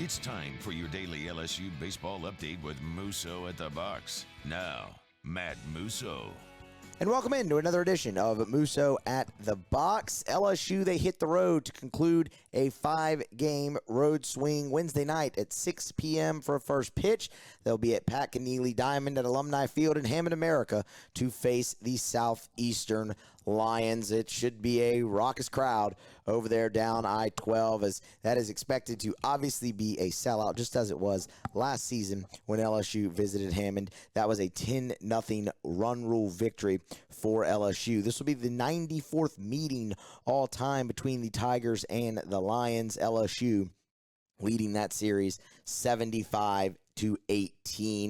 It's time for your daily LSU baseball update with Musso at the box. Now, Matt Musso. And welcome into another edition of Musso at the Box. LSU, they hit the road to conclude a 5-game road swing Wednesday night at 6 p.m. for a first pitch. They'll be at Pat Connealy Diamond at Alumni Field in Hammond, America to face the Southeastern Lions. It should be a raucous crowd over there down I-12, as that is expected to obviously be a sellout, just as it was last season when LSU visited Hammond. That was a 10-0 run rule victory for LSU. This will be the 94th meeting all time between the Tigers and the Lions. LSU leading that series 75-18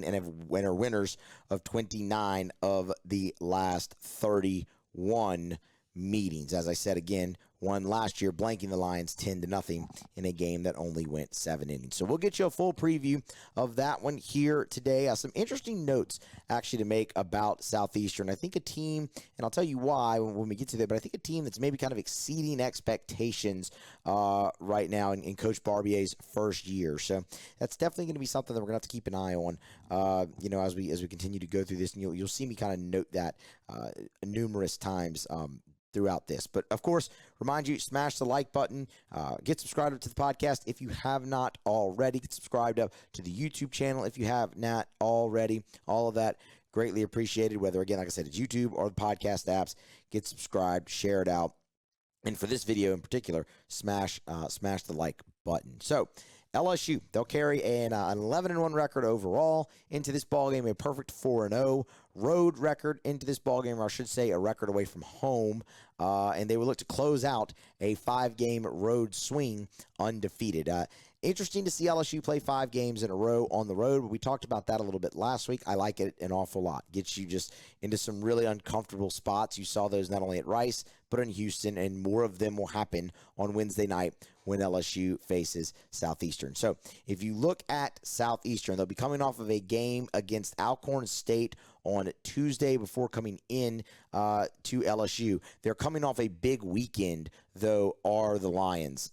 and have winners of 29 of the last 31 meetings. As I said again, won last year, blanking the Lions 10-0 in a game that only went 7 innings. So we'll get you a full preview of that one here today. Some interesting notes actually to make about Southeastern. I think a team, and I'll tell you why when we get to there, but I think a team that's maybe kind of exceeding expectations right now in Coach Barbier's first year. So that's definitely going to be something that we're going to have to keep an eye on, as we continue to go through this. And you'll see me kind of note that numerous times throughout this. But of course, remind you, smash the like button, get subscribed to the podcast if you have not already, get subscribed up to the YouTube channel if you have not already. All of that greatly appreciated, whether, again, like I said, it's YouTube or the podcast apps. Get subscribed, share it out. And for this video in particular, smash the like button. So LSU, they'll carry an 11-1 record overall into this ballgame, a perfect 4-0 road record into this ballgame, or I should say a record away from home, and they will look to close out a 5-game road swing undefeated. Interesting to see LSU play 5 games in a row on the road, but we talked about that a little bit last week. I like it an awful lot. Gets you just into some really uncomfortable spots. You saw those not only at Rice, but in Houston, and more of them will happen on Wednesday night when LSU faces Southeastern. So if you look at Southeastern, they'll be coming off of a game against Alcorn State on Tuesday before coming in to LSU. They're coming off a big weekend, though, are the Lions.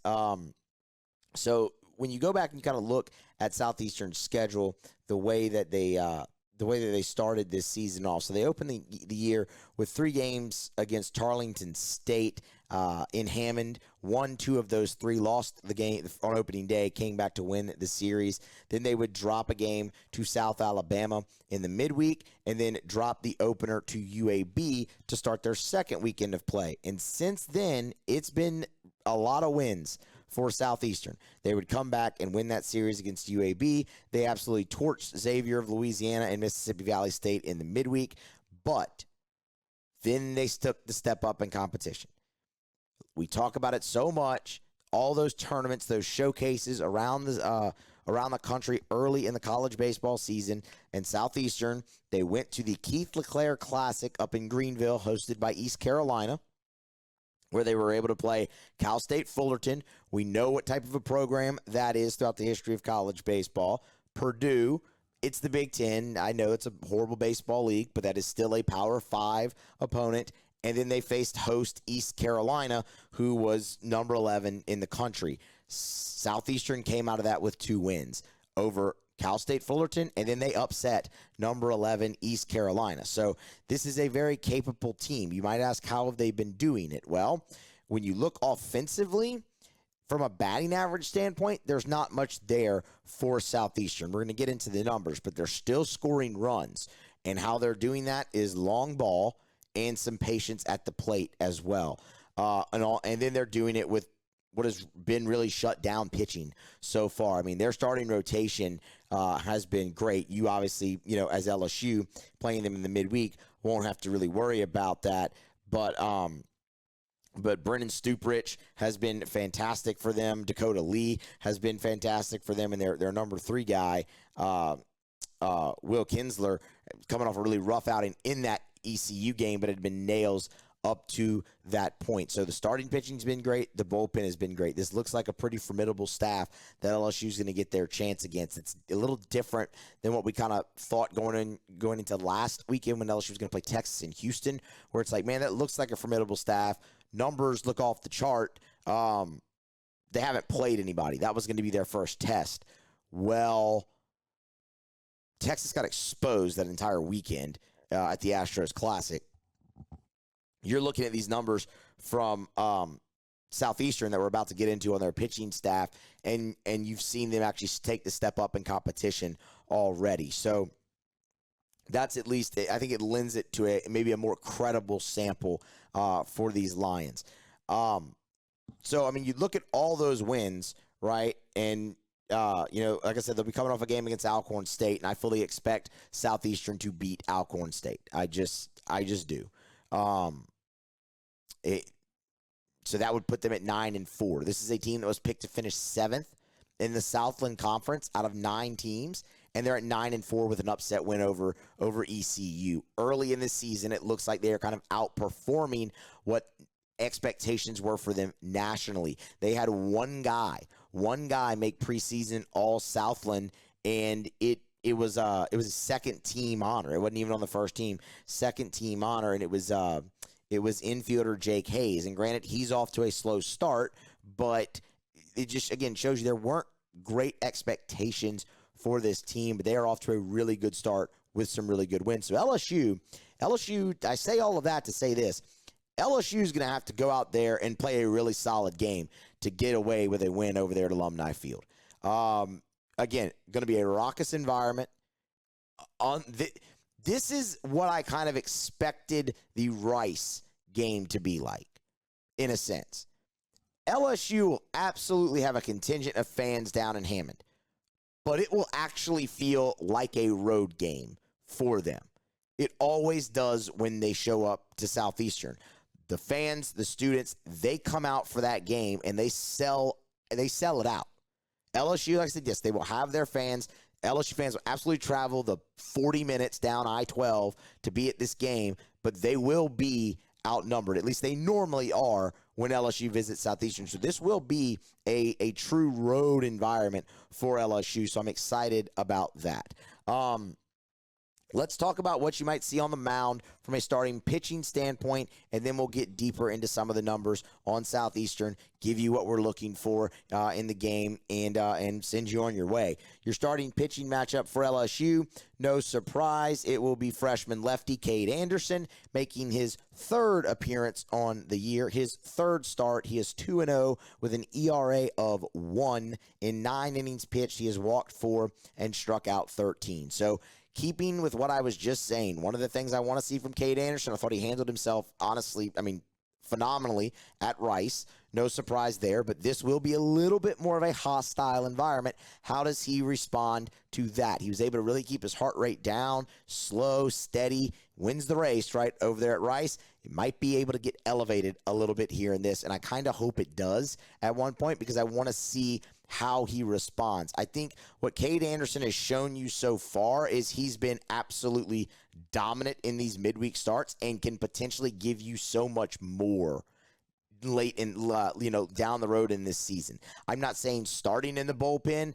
So when you go back and you kind of look at Southeastern's schedule, the way that they started this season off. So they opened the year with 3 games against Tarleton State in Hammond. Won 2 of those 3, lost the game on opening day, came back to win the series. Then they would drop a game to South Alabama in the midweek, and then drop the opener to UAB to start their second weekend of play. And since then, it's been a lot of wins for Southeastern. They would come back and win that series against UAB. They absolutely torched Xavier of Louisiana and Mississippi Valley State in the midweek, but then they took the step up in competition. We talk about it so much, all those tournaments, those showcases around the country early in the college baseball season, and Southeastern, they went to the Keith LeClaire Classic up in Greenville, hosted by East Carolina, where they were able to play Cal State Fullerton. We know what type of a program that is throughout the history of college baseball. Purdue, it's the Big Ten. I know it's a horrible baseball league, but that is still a Power 5 opponent. And then they faced host East Carolina, who was number 11 in the country. Southeastern came out of that with 2 wins over Cal State Fullerton, and then they upset number 11 East Carolina. So this is a very capable team. You might ask, how have they been doing it? Well, when you look offensively, from a batting average standpoint, there's not much there for Southeastern. We're going to get into the numbers, but they're still scoring runs. And how they're doing that is long ball and some patience at the plate as well. And then they're doing it with what has been really shut down pitching so far. I mean, their starting rotation has been great. You obviously, as LSU, playing them in the midweek, won't have to really worry about that. But Brennan Stuprich has been fantastic for them. Dakota Lee has been fantastic for them. And their number 3 guy, Will Kinsler, coming off a really rough outing in that ECU game, but it had been nails up to that point. So the starting pitching's been great. The bullpen has been great. This looks like a pretty formidable staff that LSU is going to get their chance against. It's a little different than what we kind of thought going into last weekend when LSU was going to play Texas and Houston, where it's like, man, that looks like a formidable staff. Numbers look off the chart. they haven't played anybody. That was going to be their first test. Well, Texas got exposed that entire weekend at the Astros Classic. You're looking at these numbers from Southeastern that we're about to get into on their pitching staff, and you've seen them actually take the step up in competition already. So that's at least, I think it lends it to maybe a more credible sample for these Lions. So, I mean, you look at all those wins, right, and like I said, they'll be coming off a game against Alcorn State, and I fully expect Southeastern to beat Alcorn State. I just do. So that would put them at 9-4. This is a team that was picked to finish 7th in the Southland Conference out of 9 teams, and they're at 9-4 with an upset win over ECU. Early in the season, it looks like they are kind of outperforming what expectations were for them nationally. They had one guy make preseason all Southland, and it was a second team honor. It wasn't even on the first team, second team honor, and it was infielder Jake Hayes. And granted, he's off to a slow start, but it just, again, shows you there weren't great expectations for this team, but they are off to a really good start with some really good wins. So LSU, I say all of that to say this. LSU is going to have to go out there and play a really solid game to get away with a win over there at Alumni Field. Again, going to be a raucous environment. This is what I kind of expected the Rice game to be like, in a sense. LSU will absolutely have a contingent of fans down in Hammond, but it will actually feel like a road game for them. It always does when they show up to Southeastern. The fans, the students, they come out for that game, and they sell it out. LSU, like I said, yes, they will have their fans. LSU fans will absolutely travel the 40 minutes down I-12 to be at this game, but they will be outnumbered. At least they normally are when LSU visits Southeastern. So this will be a true road environment for LSU, so I'm excited about that. Let's talk about what you might see on the mound from a starting pitching standpoint, and then we'll get deeper into some of the numbers on Southeastern, give you what we're looking for in the game, and send you on your way. Your starting pitching matchup for LSU, no surprise, it will be freshman lefty Cade Anderson, making his 3rd appearance on the year, his 3rd start. He is 2-0 with an ERA of 1. In 9 innings pitched, he has walked 4 and struck out 13. So, keeping with what I was just saying, one of the things I want to see from Cade Anderson, I thought he handled himself, honestly, phenomenally at Rice. No surprise there, but this will be a little bit more of a hostile environment. How does he respond to that? He was able to really keep his heart rate down, slow, steady, wins the race right over there at Rice. He might be able to get elevated a little bit here in this, and I kind of hope it does at one point because I want to see how he responds. I think what Cade Anderson has shown you so far is he's been absolutely dominant in these midweek starts and can potentially give you so much more late in, down the road in this season. I'm not saying starting in the bullpen,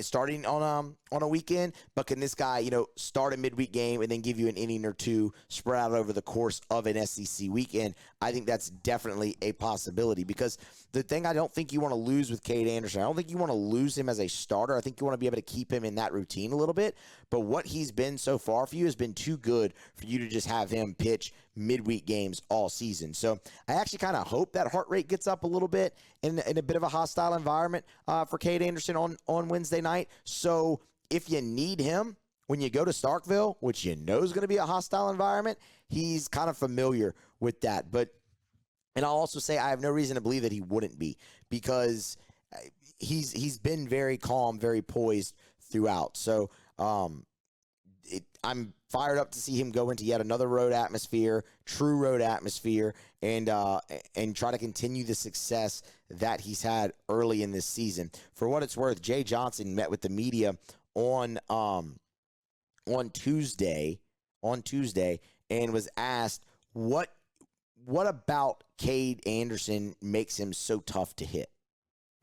starting on a weekend, but can this guy, start a midweek game and then give you an inning or two spread out over the course of an SEC weekend? I think that's definitely a possibility because the thing I don't think you want to lose with Cade Anderson, I don't think you want to lose him as a starter. I think you want to be able to keep him in that routine a little bit, but what he's been so far for you has been too good for you to just have him pitch midweek games all season. So I actually kind of hope that heart rate gets up a little bit in a bit of a hostile environment for Cade Anderson on Wednesday night. So if you need him when you go to Starkville, which you know is going to be a hostile environment, he's kind of familiar with that. And I'll also say I have no reason to believe that he wouldn't be because he's been very calm, very poised throughout. So I'm fired up to see him go into yet another road atmosphere, true road atmosphere, and try to continue the success that he's had early in this season. For what it's worth, Jay Johnson met with the media on Tuesday and was asked what about Cade Anderson makes him so tough to hit.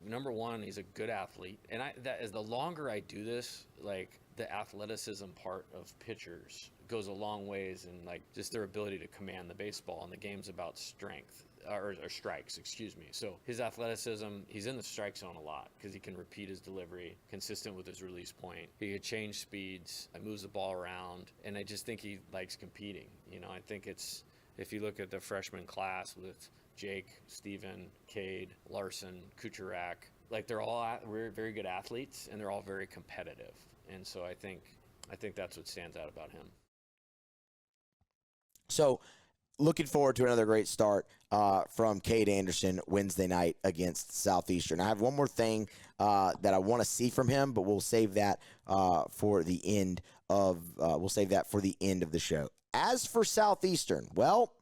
Number one, he's a good athlete, and the longer I do this, the athleticism part of pitchers goes a long ways in just their ability to command the baseball, and the game's about strength. or strikes, excuse me. So his athleticism, he's in the strike zone a lot because he can repeat his delivery, consistent with his release point. He can change speeds, moves the ball around, and I just think he likes competing. I think it's, if you look at the freshman class with Jake, Steven, Cade, Larson, Kucherak, like they're all very good athletes, and they're all very competitive. And so I think that's what stands out about him. So looking forward to another great start from Cade Anderson Wednesday night against Southeastern. I have one more thing that I want to see from him, but we'll save that for the end of the show. As for Southeastern, well,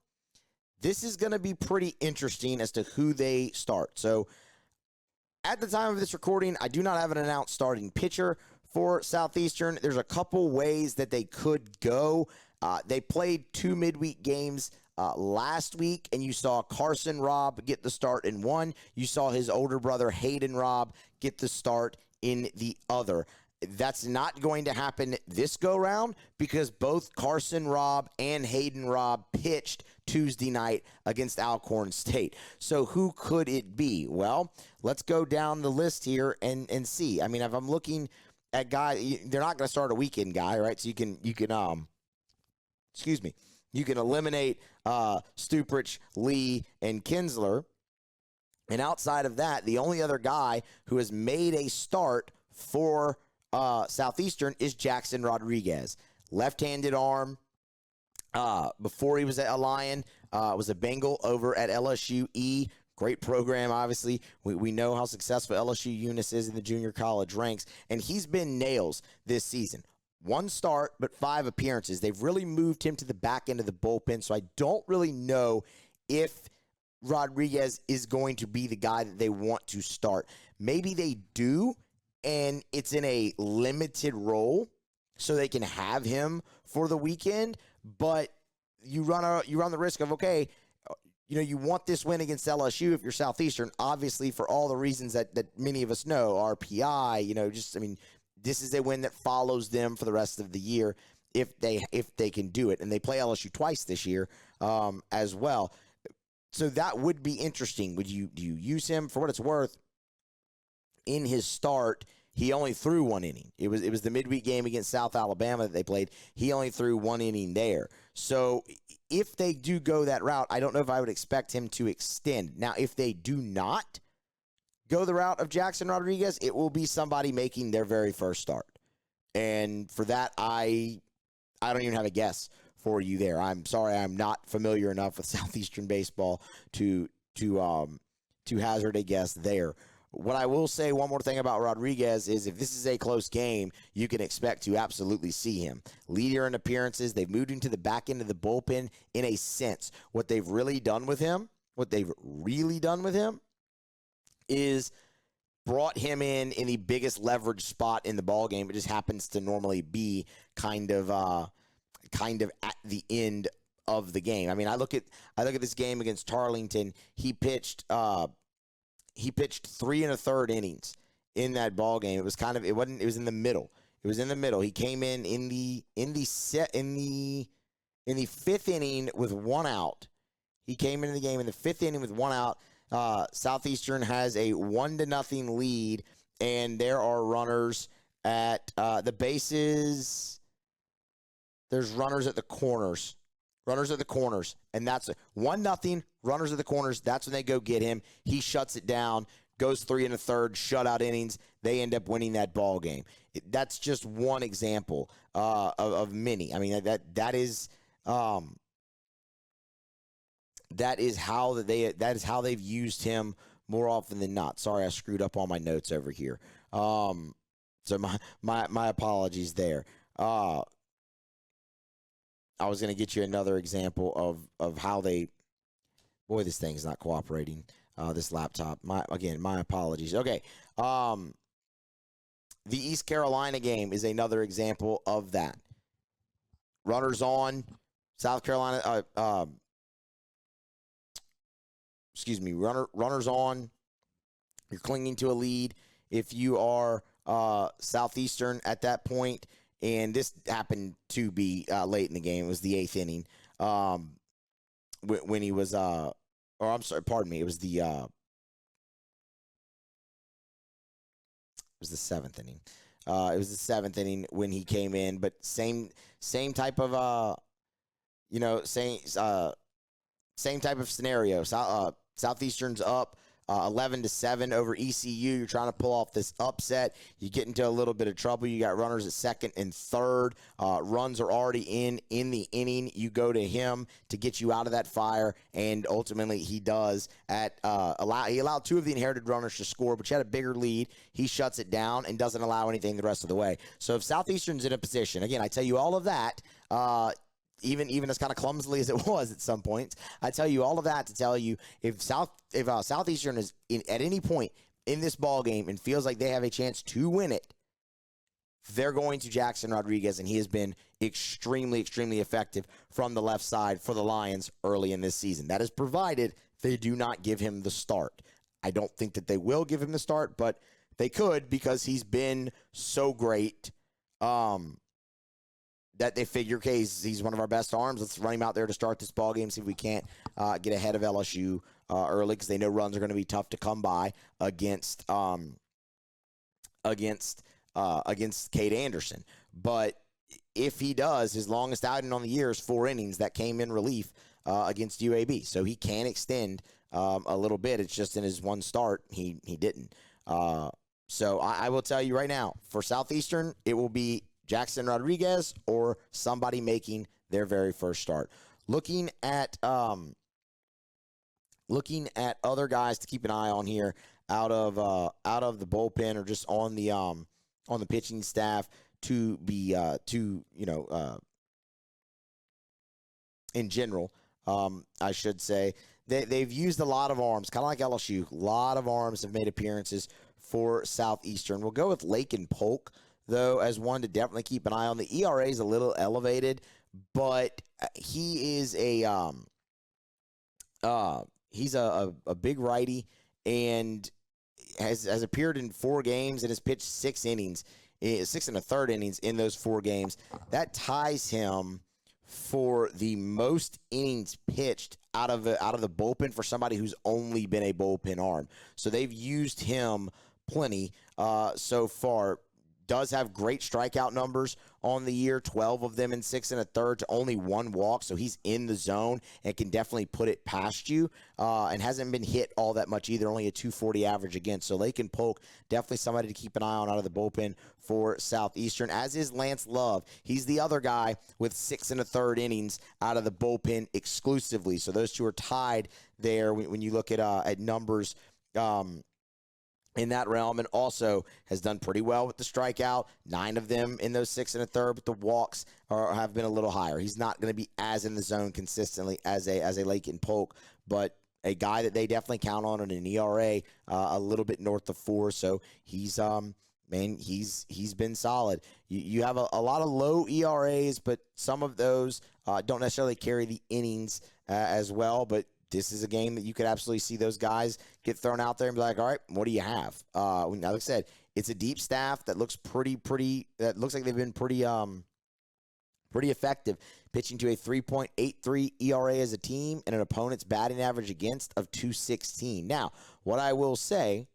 this is going to be pretty interesting as to who they start. So at the time of this recording, I do not have an announced starting pitcher for Southeastern. There's a couple ways that they could go. They played 2 midweek games last week, and you saw Carson Robb get the start in one. You saw his older brother, Hayden Robb, get the start in the other. That's not going to happen this go-round because both Carson Robb and Hayden Robb pitched Tuesday night against Alcorn State. So who could it be? Well, let's go down the list here and see. I mean, if I'm looking at guys, they're not going to start a weekend guy, right? So you can eliminate Stuprich, Lee, and Kinsler. And outside of that, the only other guy who has made a start for Southeastern is Jackson Rodriguez. Left-handed arm. Before he was at a Lion, was a Bengal over at LSU. Great program, obviously. We know how successful LSU Eunice is in the junior college ranks, and he's been nails this season. 1 start, but 5 appearances. They've really moved him to the back end of the bullpen, so I don't really know if Rodriguez is going to be the guy that they want to start. Maybe they do, and it's in a limited role, so they can have him for the weekend, but you run the risk of, okay, you want this win against LSU if you're Southeastern, obviously for all the reasons that many of us know, RPI, this is a win that follows them for the rest of the year if they can do it. And they play LSU twice this year as well. So that would be interesting. Do you use him? For what it's worth, in his start, he only threw 1 inning. It was the midweek game against South Alabama that they played. He only threw 1 inning there. So if they do go that route, I don't know if I would expect him to extend. Now, if they do not go the route of Jackson Rodriguez, it will be somebody making their very first start. And for that, I don't even have a guess for you there. I'm sorry, I'm not familiar enough with Southeastern baseball to hazard a guess there. What I will say, one more thing about Rodriguez, is if this is a close game, you can expect to absolutely see him. Leader in appearances. They've moved him to the back end of the bullpen in a sense. What they've really done with him is brought him in the biggest leverage spot in the ball game. It just happens to normally be kind of at the end of the game. I mean, I look at this game against Tarleton. He pitched 3 1/3 innings in that ball game. It was in the middle. It was in the middle. He came in the 5th inning with 1 out. He came into the game in the 5th inning with 1 out. Southeastern has a 1-0 lead, and there are runners at the bases. There's runners at the corners. And that's 1-0, runners at the corners. That's when they go get him. He shuts it down, goes 3 1/3, shutout innings. They end up winning that ball game. That's just one example of many. I mean, that is how they've used him more often than not. Sorry, I screwed up on my notes over here. So my apologies there. I was going to get you another example of how they. Boy, this thing's not cooperating. This laptop. My apologies. Okay. The East Carolina game is another example of that. Runners on. South Carolina. Runners on. You're clinging to a lead. If you are Southeastern at that point. And this happened to be late in the game. It was the 8th inning when he was, or or I'm sorry, pardon me, it was the 7th inning. It was the 7th inning when he came in, but same type of same type of scenario. Southeastern's up 11-7 over ECU. You're trying to pull off this upset. You get into a little bit of trouble. You got runners at second and third. Runs are already in the inning. You go to him to get you out of that fire, and ultimately he does. He allowed 2 of the inherited runners to score, but you had a bigger lead. He shuts it down and doesn't allow anything the rest of the way. So if Southeastern's in a position, again, I tell you all of that, even as kind of clumsily as it was at some points, I tell you all of that to tell you if Southeastern is at any point in this ball game and feels like they have a chance to win it, they're going to Jackson Rodriguez, and he has been extremely, extremely effective from the left side for the Lions early in this season. That is provided they do not give him the start. I don't think that they will give him the start, but they could because he's been so great. That they figure, okay, he's one of our best arms. Let's run him out there to start this ball game, see if we can't get ahead of LSU early, because they know runs are going to be tough to come by against Cade Anderson. But if he does, his longest outing on the year is 4 innings. That came in relief against UAB, so he can extend a little bit. It's just in his one start he didn't. So I will tell you right now, for Southeastern, it will be Jackson Rodriguez or somebody making their very first start. Looking at other guys to keep an eye on here out of the bullpen or just on the pitching staff to be in general, I should say they've used a lot of arms, kind of like LSU. A lot of arms have made appearances for Southeastern. We'll go with Lakin Polk, though, as one to definitely keep an eye on. The ERA is a little elevated, but he is he's a big righty and has appeared in 4 games and has pitched 6 innings, 6 1/3 innings in those 4 games. That ties him for the most innings pitched out of the bullpen for somebody who's only been a bullpen arm. So they've used him plenty so far. Does have great strikeout numbers on the year, 12 of them in 6 1/3 to only 1 walk, so he's in the zone and can definitely put it past you, and hasn't been hit all that much either, only a 240 average against. So Lakin Polk, definitely somebody to keep an eye on out of the bullpen for Southeastern, as is Lance Love. He's the other guy with 6 1/3 innings out of the bullpen exclusively, so those two are tied there when you look at numbers in that realm, and also has done pretty well with the strikeout, 9 of them in those 6 1/3, but the walks have been a little higher. He's not going to be as in the zone consistently as a Lakin Polk, but a guy that they definitely count on an ERA a little bit north of 4. So he's been solid. You have a lot of low ERAs, but some of those don't necessarily carry the innings as well, but this is a game that you could absolutely see those guys get thrown out there and be like, all right, what do you have? Now, like I said, it's a deep staff that looks that looks like they've been pretty effective, pitching to a 3.83 ERA as a team and an opponent's batting average against of 216. Now, what I will say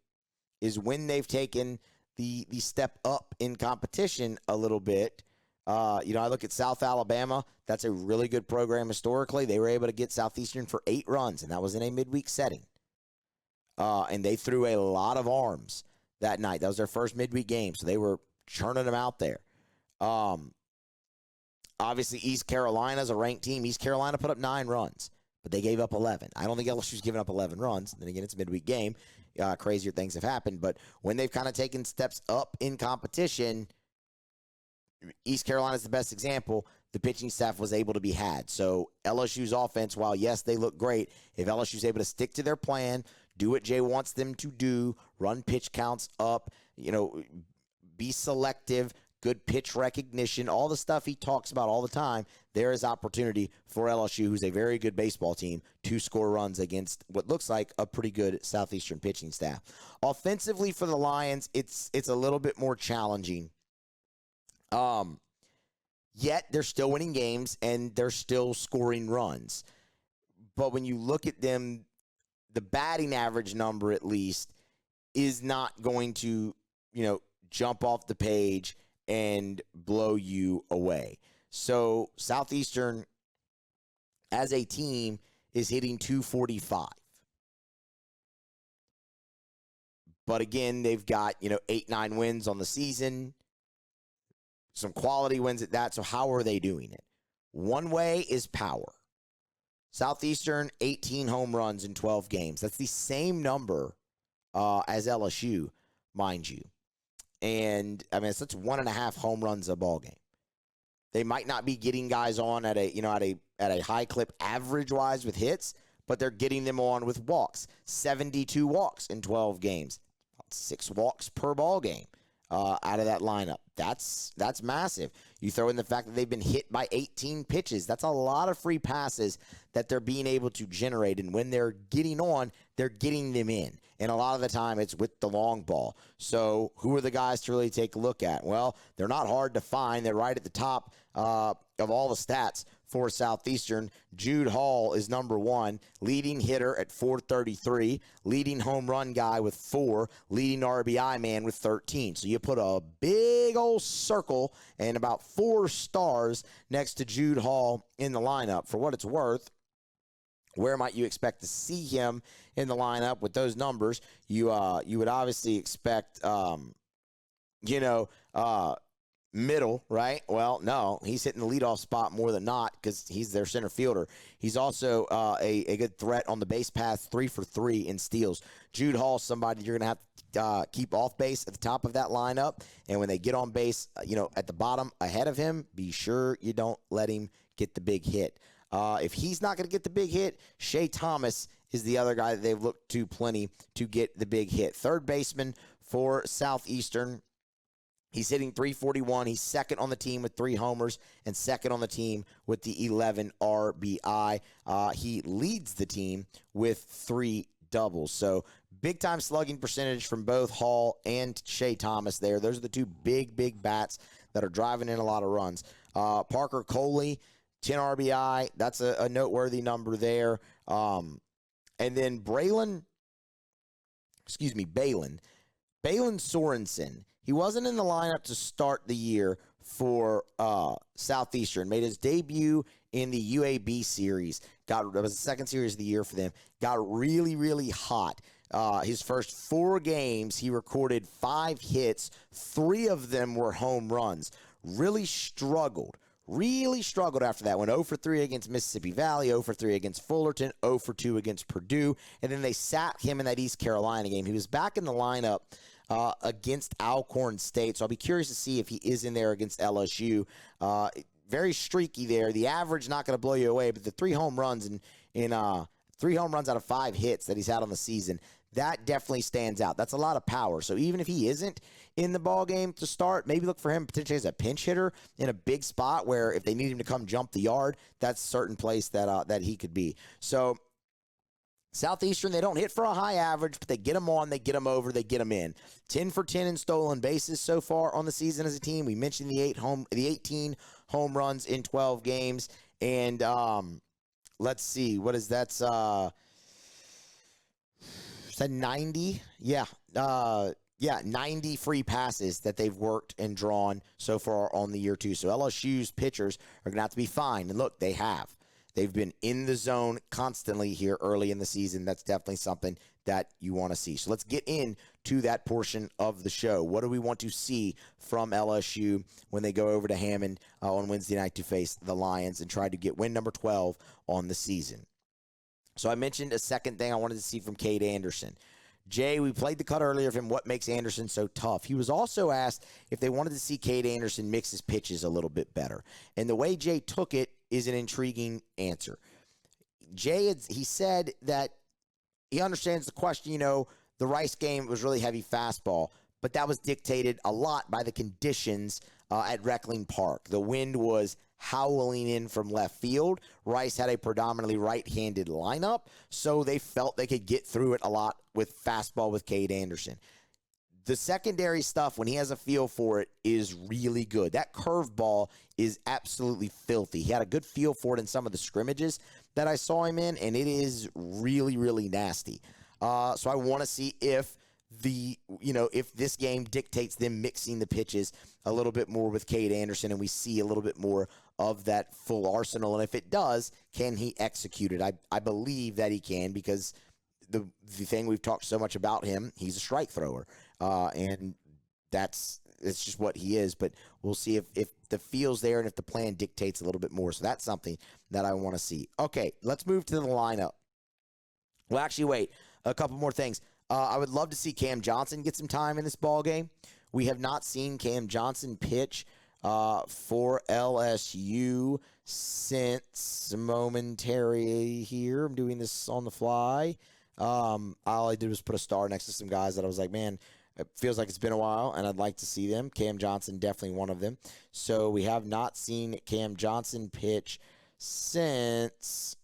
is when they've taken the step up in competition a little bit, I look at South Alabama. That's a really good program historically. They were able to get Southeastern for 8 runs, and that was in a midweek setting. And they threw a lot of arms that night. That was their first midweek game, so they were churning them out there. Obviously, East Carolina's a ranked team. East Carolina put up 9 runs, but they gave up 11. I don't think LSU's given up 11 runs. Then again, it's a midweek game. Crazier things have happened. But when they've kind of taken steps up in competition, East Carolina's the best example. The pitching staff was able to be had. So LSU's offense, while yes, they look great, if LSU's able to stick to their plan, do what Jay wants them to do, run pitch counts up, be selective, good pitch recognition, all the stuff he talks about all the time, there is opportunity for LSU, who's a very good baseball team, to score runs against what looks like a pretty good Southeastern pitching staff. Offensively for the Lions, it's a little bit more challenging. Yet they're still winning games and they're still scoring runs. But when you look at them the batting average number at least is not going to, jump off the page and blow you away. So Southeastern, as a team, is hitting 245. But again, they've got, 8-9 wins on the season, some quality wins at that. So how are they doing it? One way is power. Southeastern, 18 home runs in 12 games. That's the same number as LSU, mind you. And, that's 1.5 home runs a ball game. They might not be getting guys on at a high clip average-wise with hits, but they're getting them on with walks. 72 walks in 12 games. 6 walks per ball game out of that lineup. That's massive. You throw in the fact that they've been hit by 18 pitches. That's a lot of free passes that they're being able to generate. And when they're getting on, they're getting them in. And a lot of the time, it's with the long ball. So who are the guys to really take a look at? Well, they're not hard to find. They're right at the top of all the stats for Southeastern. Jude Hall is number 1, leading hitter at 433, leading home run guy with 4, leading RBI man with 13. So you put a big old circle and about 4 stars next to Jude Hall in the lineup. For what it's worth, where might you expect to see him in the lineup with those numbers? You would obviously expect, middle, right? Well, no, he's hitting the leadoff spot more than not because he's their center fielder. He's also a good threat on the base path, 3 for 3 in steals. Jude Hall, somebody you're going to have to keep off base at the top of that lineup. And when they get on base, at the bottom ahead of him, be sure you don't let him get the big hit. If he's not going to get the big hit, Shea Thomas is the other guy that they've looked to plenty to get the big hit. Third baseman for Southeastern. He's hitting 341. He's second on the team with 3 homers and second on the team with the 11 RBI. He leads the team with 3 doubles. So big-time slugging percentage from both Hall and Shea Thomas there. Those are the 2 big bats that are driving in a lot of runs. Parker Coley, 10 RBI. That's a noteworthy number there. And then Balin Sorensen. He wasn't in the lineup to start the year for Southeastern. Made his debut in the UAB series. That was the second series of the year for them. Got really, really hot. His first 4 games, he recorded 5 hits. 3 of them were home runs. Really struggled after that. Went 0 for 3 against Mississippi Valley, 0 for 3 against Fullerton, 0 for 2 against Purdue. And then they sat him in that East Carolina game. He was back in the lineup against Alcorn State. So I'll be curious to see if he is in there against LSU. Very streaky there. The average not going to blow you away, but the 3 home runs in 3 home runs out of 5 hits that he's had on the season, that definitely stands out. That's a lot of power. So even if he isn't in the ball game to start, maybe look for him potentially as a pinch hitter in a big spot where if they need him to come jump the yard, that's a certain place that he could be. So Southeastern, they don't hit for a high average, but they get them on, they get them over, they get them in. 10 for 10 in stolen bases so far on the season as a team. We mentioned the 18 home runs in 12 games. And let's see, what is that? Is that 90? Yeah. 90 free passes that they've worked and drawn so far on the year too. So LSU's pitchers are going to have to be fine. And look, they have. They've been in the zone constantly here early in the season. That's definitely something that you want to see. So let's get into that portion of the show. What do we want to see from LSU when they go over to Hammond on Wednesday night to face the Lions and try to get win number 12 on the season? So I mentioned a second thing I wanted to see from Cade Anderson. Jay, we played the cut earlier of him, what makes Anderson so tough. He was also asked if they wanted to see Cade Anderson mix his pitches a little bit better. And the way Jay took it is an intriguing answer. Jay, he said that he understands the question, the Rice game was really heavy fastball, but that was dictated a lot by the conditions at Reckling Park. The wind was howling in from left field. Rice had a predominantly right-handed lineup, so they felt they could get through it a lot with fastball with Cade Anderson. the secondary stuff, when he has a feel for it, is really good. That curveball is absolutely filthy. He had a good feel for it in some of the scrimmages that I saw him in, and it is really, really nasty. So I want to see if if this game dictates them mixing the pitches a little bit more with Cade Anderson, and we see a little bit more of that full arsenal. And if it does, can he execute it? I believe that he can, because the thing we've talked so much about him, he's a strike thrower. And it's just what he is. But we'll see if the feel's there and if the plan dictates a little bit more. So that's something that I want to see. Okay, let's move to the lineup. Well, actually, wait. A couple more things. I would love to see Cam Johnson get some time in this ball game. We have not seen Cam Johnson pitch for LSU since momentary here. I'm doing this on the fly. All I did was put a star next to some guys that I was like, man, it feels like it's been a while, and I'd like to see them. Cam Johnson, definitely one of them. So we have not seen Cam Johnson pitch since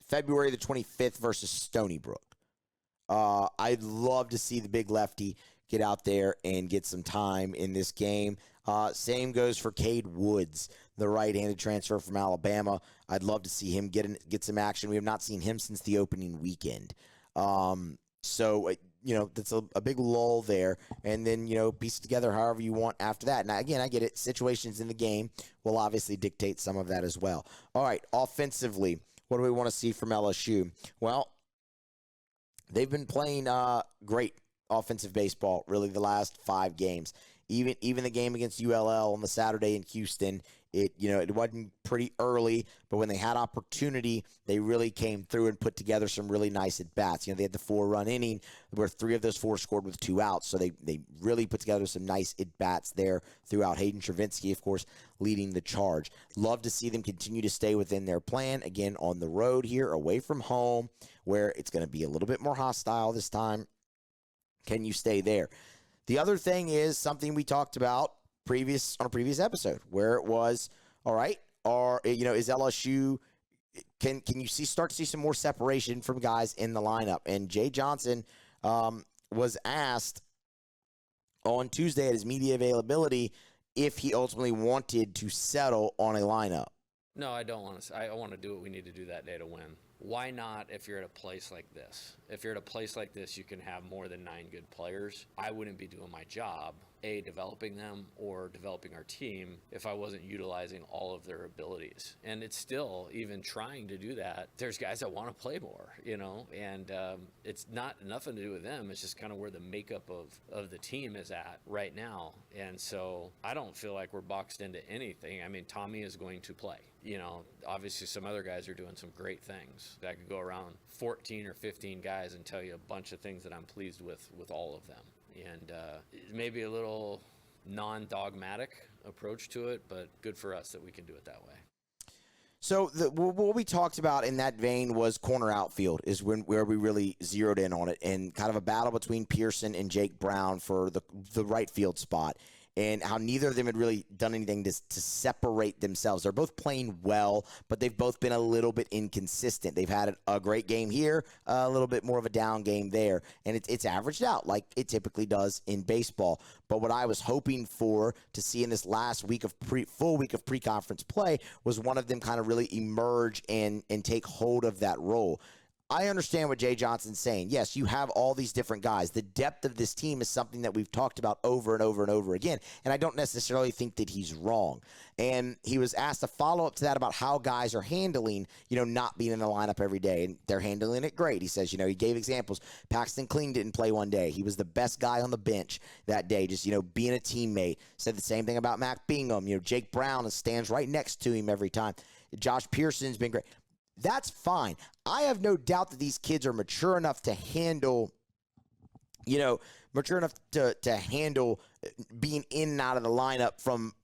February the 25th versus Stony Brook. I'd love to see the big lefty get out there and get some time in this game. Same goes for Cade Woods, the right-handed transfer from Alabama. I'd love to see him get some action. We have not seen him since the opening weekend. So that's a big lull there. And then, piece it together however you want after that. Now, again, I get it. Situations in the game will obviously dictate some of that as well. All right, offensively, what do we want to see from LSU? Well, they've been playing great offensive baseball, really, the last 5 games. Even the game against ULL on the Saturday in Houston, it wasn't pretty early, but when they had opportunity, they really came through and put together some really nice at-bats. They had the 4-run inning where 3 of those 4 scored with 2 outs, so they really put together some nice at-bats there throughout. Hayden Travinski, of course, leading the charge. Love to see them continue to stay within their plan, again, on the road here, away from home, where it's going to be a little bit more hostile this time. Can you stay there? The other thing is something we talked about on a previous episode, where it was, all right, is LSU, can you start to see some more separation from guys in the lineup? And Jay Johnson was asked on Tuesday at his media availability if he ultimately wanted to settle on a lineup. No, I don't want to. I want to do what we need to do that day to win. Why not if you're at a place like this? If you're at a place like this, you can have more than 9 good players. I wouldn't be doing my job, developing them or developing our team, if I wasn't utilizing all of their abilities. And it's still, even trying to do that, there's guys that want to play more, and it's not nothing to do with them. It's just kind of where the makeup of the team is at right now. And so I don't feel like we're boxed into anything. I mean, Tommy is going to play. Obviously some other guys are doing some great things. I could go around 14 or 15 guys and tell you a bunch of things that I'm pleased with all of them. And maybe a little non-dogmatic approach to it, but good for us that we can do it that way. So what we talked about in that vein was corner outfield is where we really zeroed in on it, and kind of a battle between Pearson and Jake Brown for the right field spot, and how neither of them had really done anything to separate themselves. They're both playing well, but they've both been a little bit inconsistent. They've had a great game here, a little bit more of a down game there, and it's averaged out like it typically does in baseball. But what I was hoping for to see in this last week of full week of pre-conference play was one of them kind of really emerge and take hold of that role. I understand what Jay Johnson's saying. Yes, you have all these different guys. The depth of this team is something that we've talked about over and over and over again, and I don't necessarily think that he's wrong. And he was asked a follow-up to that about how guys are handling, not being in the lineup every day, and they're handling it great. He says, he gave examples. Paxton Kling didn't play one day. He was the best guy on the bench that day, just, being a teammate. Said the same thing about Mac Bingham. Jake Brown stands right next to him every time. Josh Pearson's been great. That's fine. I have no doubt that these kids are mature enough to handle, handle being in and out of the lineup from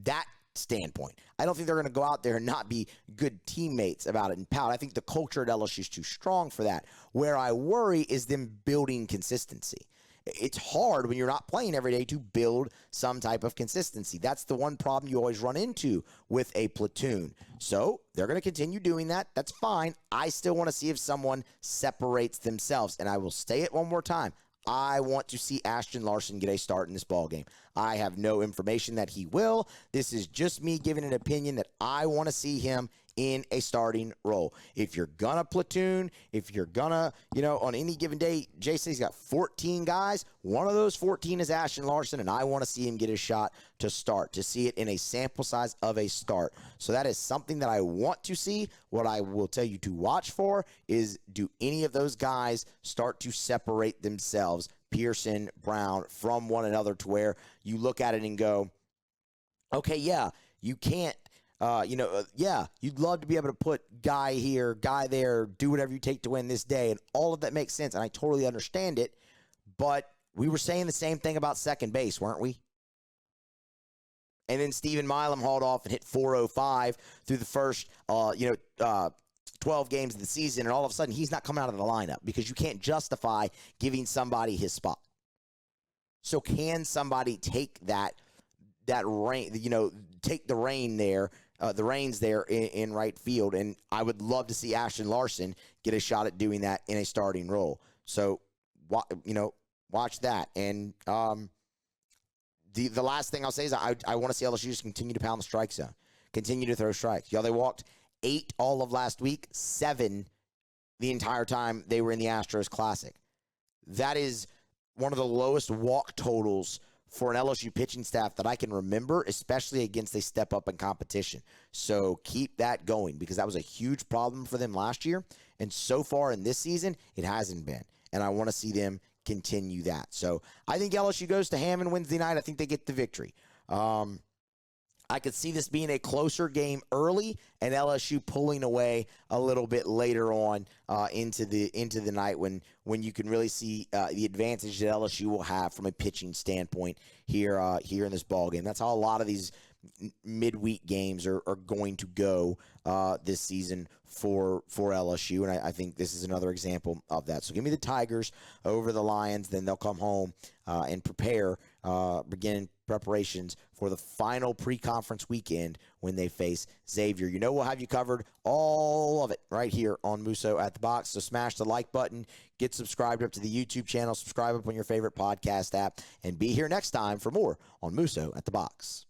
that standpoint. I don't think they're going to go out there and not be good teammates about it and pout. I think the culture at LSU is too strong for that. Where I worry is them building consistency. It's hard when you're not playing every day to build some type of consistency. That's the one problem you always run into with a platoon. So they're going to continue doing that. That's fine. I still want to see if someone separates themselves. And I will say it one more time. I want to see Ashton Larson get a start in this ballgame. I have no information that he will. This is just me giving an opinion that I want to see him in a starting role. If you're going to platoon, if you're going to, on any given day, Jay says he's got 14 guys. One of those 14 is Ashton Larson, and I want to see him get a shot to start, to see it in a sample size of a start. So that is something that I want to see. What I will tell you to watch for is, do any of those guys start to separate themselves, Pearson, Brown, from one another, to where you look at it and go, okay, yeah, you can't, you'd love to be able to put guy here, guy there, do whatever you take to win this day, and all of that makes sense, and I totally understand it, but we were saying the same thing about second base, weren't we? And then Steven Milam hauled off and hit 405 through the first, 12 games of the season, and all of a sudden he's not coming out of the lineup because you can't justify giving somebody his spot. So can somebody take that reign, take the reign there, the reins there in right field? And I would love to see Ashton Larson get a shot at doing that in a starting role. So, watch that. And the last thing I'll say is I want to see LSU just continue to pound the strike zone, continue to throw strikes. Y'all, they walked 8 all of last week, 7 the entire time they were in the Astros Classic. That is one of the lowest walk totals for an LSU pitching staff that I can remember, especially against a step up in competition. So keep that going, because that was a huge problem for them last year. And so far in this season, it hasn't been. And I want to see them continue that. So I think LSU goes to Hammond Wednesday night. I think they get the victory. I could see this being a closer game early and LSU pulling away a little bit later on into the night when you can really see the advantage that LSU will have from a pitching standpoint here in this ball game. That's how a lot of these midweek games are going to go this season for LSU, and I think this is another example of that. So give me the Tigers over the Lions, then they'll come home and begin preparations for the final pre-conference weekend when they face Xavier. We'll have you covered all of it right here on Musso at the Box. So smash the like button, get subscribed up to the YouTube channel, subscribe up on your favorite podcast app, and be here next time for more on Musso at the Box.